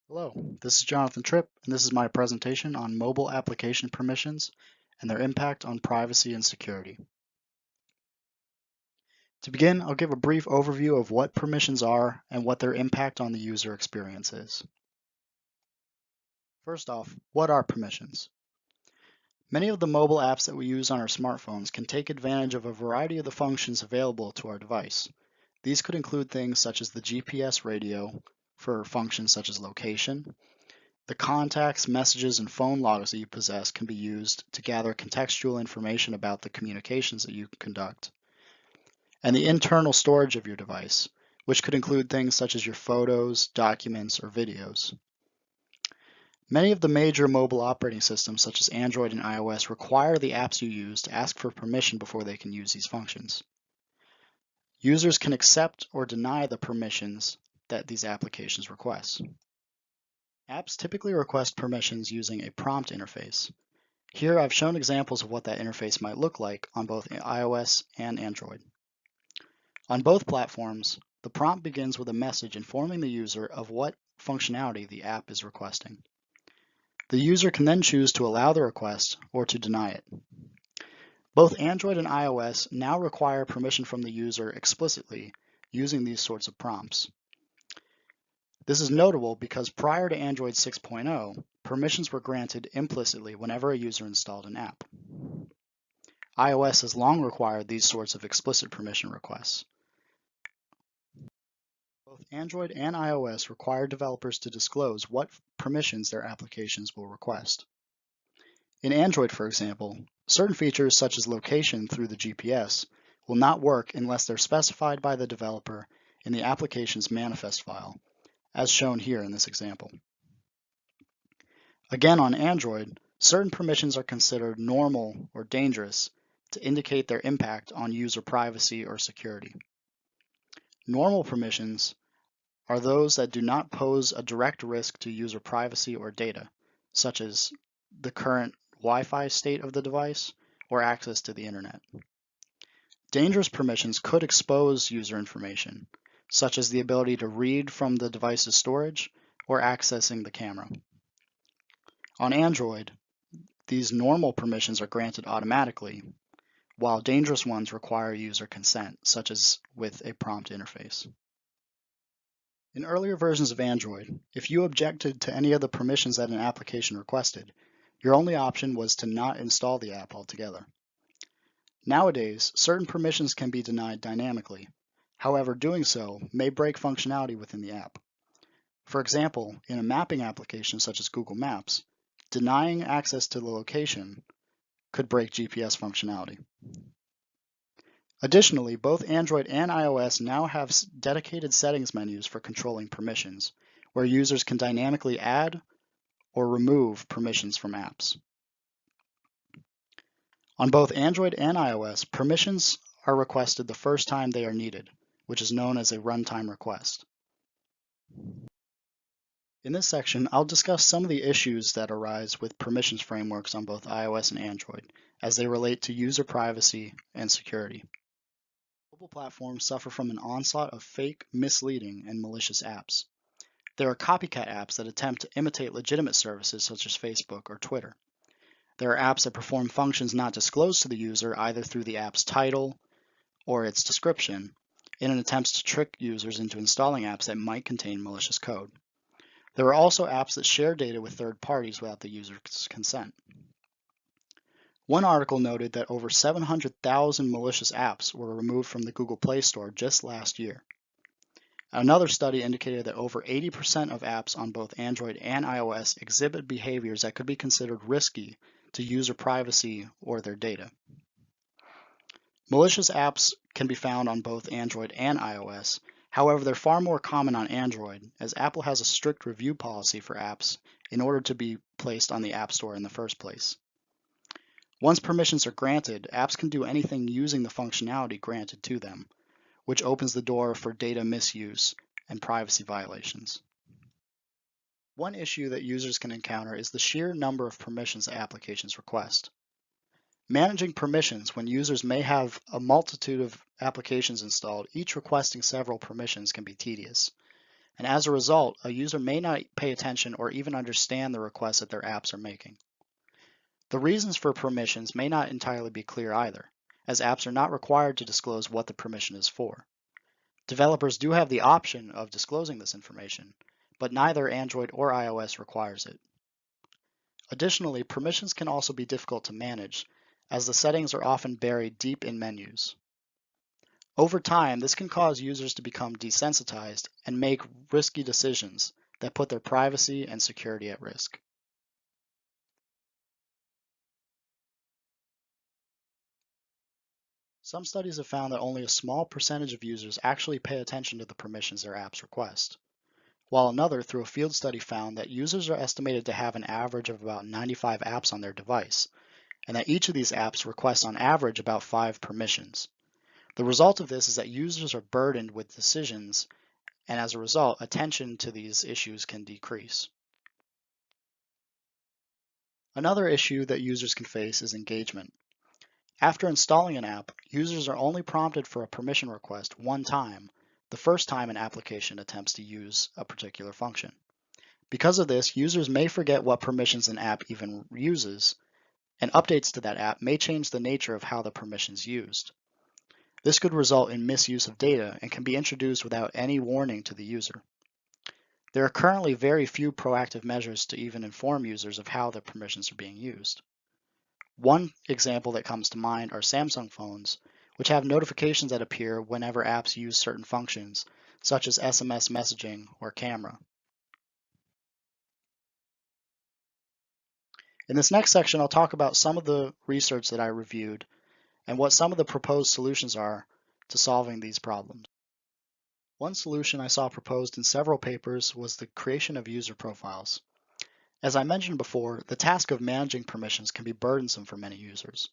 Hello, this is Johnathan Tripp, and this is my presentation on mobile application permissions and their impact on privacy and security. To begin, I'll give a brief overview of what permissions are and what their impact on the user experience is. First off, what are permissions? Many of the mobile apps that we use on our smartphones can take advantage of a variety of the functions available to our device. These could include things such as the GPS radio for functions such as location. The contacts, messages, and phone logs that you possess can be used to gather contextual information about the communications that you conduct. And the internal storage of your device, which could include things such as your photos, documents, or videos. Many of the major mobile operating systems, such as Android and iOS, require the apps you use to ask for permission before they can use these functions. Users can accept or deny the permissions that these applications request. Apps typically request permissions using a prompt interface. Here I've shown examples of what that interface might look like on both iOS and Android. On both platforms, the prompt begins with a message informing the user of what functionality the app is requesting. The user can then choose to allow the request or to deny it. Both Android and iOS now require permission from the user explicitly using these sorts of prompts. This is notable because prior to Android 6.0, permissions were granted implicitly whenever a user installed an app. iOS has long required these sorts of explicit permission requests. Both Android and iOS require developers to disclose what permissions their applications will request. In Android, for example, certain features such as location through the GPS will not work unless they're specified by the developer in the application's manifest file, as shown here in this example. Again, on Android, certain permissions are considered normal or dangerous to indicate their impact on user privacy or security. Normal permissions are those that do not pose a direct risk to user privacy or data, such as the current Wi-Fi state of the device or access to the internet. Dangerous permissions could expose user information, such as the ability to read from the device's storage or accessing the camera. On Android, these normal permissions are granted automatically, while dangerous ones require user consent, such as with a prompt interface. In earlier versions of Android, if you objected to any of the permissions that an application requested, your only option was to not install the app altogether. Nowadays, certain permissions can be denied dynamically. However, doing so may break functionality within the app. For example, in a mapping application such as Google Maps, denying access to the location could break GPS functionality. Additionally, both Android and iOS now have dedicated settings menus for controlling permissions, where users can dynamically add or remove permissions from apps. On both Android and iOS, permissions are requested the first time they are needed, which is known as a runtime request. In this section, I'll discuss some of the issues that arise with permissions frameworks on both iOS and Android as they relate to user privacy and security. Mobile platforms suffer from an onslaught of fake, misleading, and malicious apps. There are copycat apps that attempt to imitate legitimate services such as Facebook or Twitter. There are apps that perform functions not disclosed to the user either through the app's title or its description in an attempt to trick users into installing apps that might contain malicious code. There are also apps that share data with third parties without the user's consent. One article noted that over 700,000 malicious apps were removed from the Google Play Store just last year. Another study indicated that over 80% of apps on both Android and iOS exhibit behaviors that could be considered risky to user privacy or their data. Malicious apps can be found on both Android and iOS. However, they're far more common on Android, as Apple has a strict review policy for apps in order to be placed on the App Store in the first place. Once permissions are granted, apps can do anything using the functionality granted to them, which opens the door for data misuse and privacy violations. One issue that users can encounter is the sheer number of permissions that applications request. Managing permissions when users may have a multitude of applications installed, each requesting several permissions, can be tedious. and as a result, a user may not pay attention or even understand the requests that their apps are making. The reasons for permissions may not entirely be clear either, as apps are not required to disclose what the permission is for. Developers do have the option of disclosing this information, but neither Android or iOS requires it. Additionally, permissions can also be difficult to manage, as the settings are often buried deep in menus. Over time, this can cause users to become desensitized and make risky decisions that put their privacy and security at risk. Some studies have found that only a small percentage of users actually pay attention to the permissions their apps request, while another, through a field study, found that users are estimated to have an average of about 95 apps on their device, and that each of these apps requests on average about 5 permissions. The result of this is that users are burdened with decisions, and as a result, attention to these issues can decrease. Another issue that users can face is engagement. After installing an app, users are only prompted for a permission request one time, the first time an application attempts to use a particular function. Because of this, users may forget what permissions an app even uses, and updates to that app may change the nature of how the permission is used. This could result in misuse of data and can be introduced without any warning to the user. There are currently very few proactive measures to even inform users of how their permissions are being used. One example that comes to mind are Samsung phones, which have notifications that appear whenever apps use certain functions, such as SMS messaging or camera. In this next section, I'll talk about some of the research that I reviewed and what some of the proposed solutions are to solving these problems. One solution I saw proposed in several papers was the creation of user profiles. As I mentioned before, the task of managing permissions can be burdensome for many users.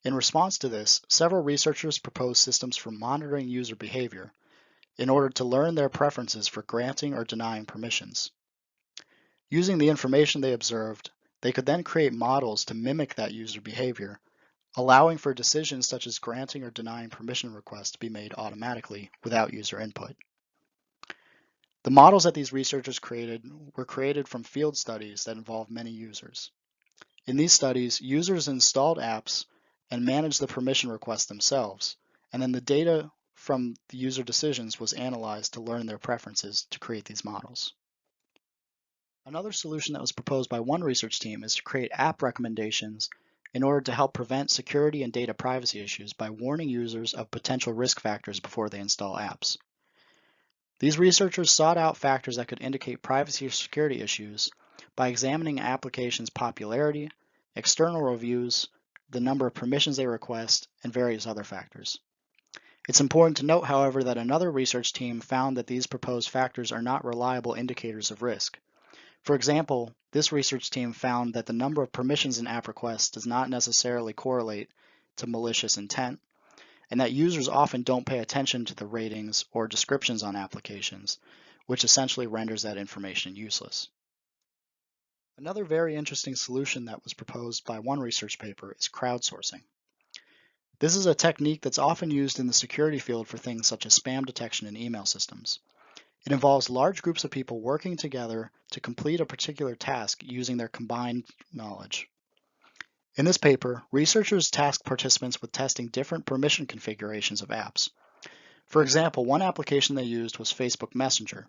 In response to this, several researchers proposed systems for monitoring user behavior in order to learn their preferences for granting or denying permissions. Using the information they observed, they could then create models to mimic that user behavior, allowing for decisions such as granting or denying permission requests to be made automatically without user input. The models that these researchers created were created from field studies that involved many users. In these studies, users installed apps and managed the permission requests themselves, and then the data from the user decisions was analyzed to learn their preferences to create these models. Another solution that was proposed by one research team is to create app recommendations in order to help prevent security and data privacy issues by warning users of potential risk factors before they install apps. These researchers sought out factors that could indicate privacy or security issues by examining applications' popularity, external reviews, the number of permissions they request, and various other factors. It's important to note, however, that another research team found that these proposed factors are not reliable indicators of risk. For example, this research team found that the number of permissions in app requests does not necessarily correlate to malicious intent, and that users often don't pay attention to the ratings or descriptions on applications, which essentially renders that information useless. Another very interesting solution that was proposed by one research paper is crowdsourcing. This is a technique that's often used in the security field for things such as spam detection in email systems. It involves large groups of people working together to complete a particular task using their combined knowledge. In this paper, researchers tasked participants with testing different permission configurations of apps. For example, one application they used was Facebook Messenger,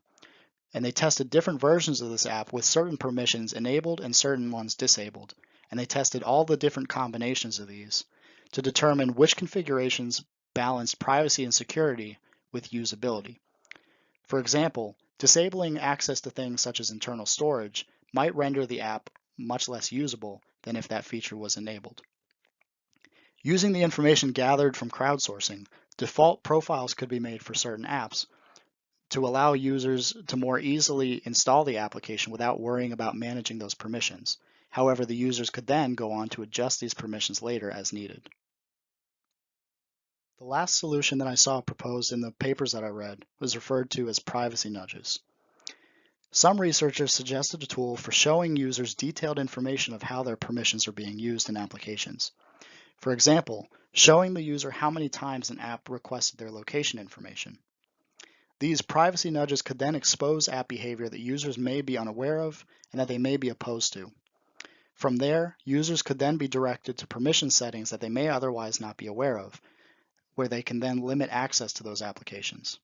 and they tested different versions of this app with certain permissions enabled and certain ones disabled, and they tested all the different combinations of these to determine which configurations balanced privacy and security with usability. For example, disabling access to things such as internal storage might render the app much less usable than if that feature was enabled. Using the information gathered from crowdsourcing, default profiles could be made for certain apps to allow users to more easily install the application without worrying about managing those permissions. However, the users could then go on to adjust these permissions later as needed. The last solution that I saw proposed in the papers that I read was referred to as privacy nudges. Some researchers suggested a tool for showing users detailed information of how their permissions are being used in applications. For example, showing the user how many times an app requested their location information. These privacy nudges could then expose app behavior that users may be unaware of and that they may be opposed to. From there, users could then be directed to permission settings that they may otherwise not be aware of, where they can then limit access to those applications.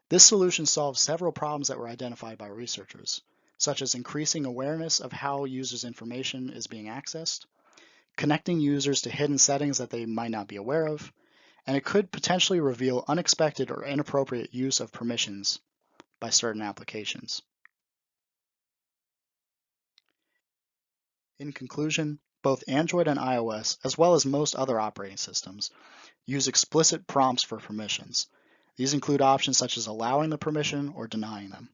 This solution solves several problems that were identified by researchers, such as increasing awareness of how users' information is being accessed, connecting users to hidden settings that they might not be aware of, and it could potentially reveal unexpected or inappropriate use of permissions by certain applications. In conclusion, both Android and iOS, as well as most other operating systems, use explicit prompts for permissions. These include options such as allowing the permission or denying them.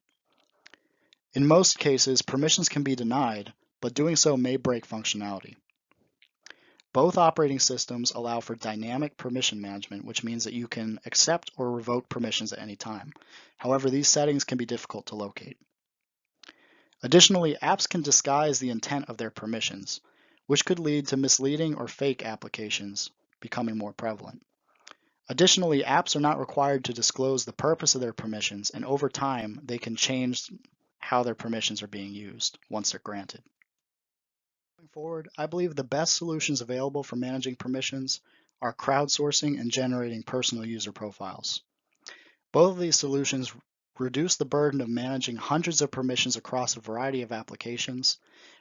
In most cases, permissions can be denied, but doing so may break functionality. Both operating systems allow for dynamic permission management, which means that you can accept or revoke permissions at any time. However, these settings can be difficult to locate. Additionally, apps can disguise the intent of their permissions, which could lead to misleading or fake applications becoming more prevalent. Additionally, apps are not required to disclose the purpose of their permissions, and over time, they can change how their permissions are being used once they're granted. Going forward, I believe the best solutions available for managing permissions are crowdsourcing and generating personal user profiles. Both of these solutions reduce the burden of managing hundreds of permissions across a variety of applications,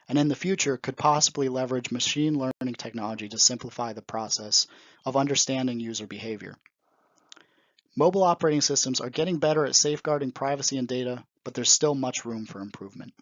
and in the future could possibly leverage machine learning technology to simplify the process of understanding user behavior. Mobile operating systems are getting better at safeguarding privacy and data, but there's still much room for improvement.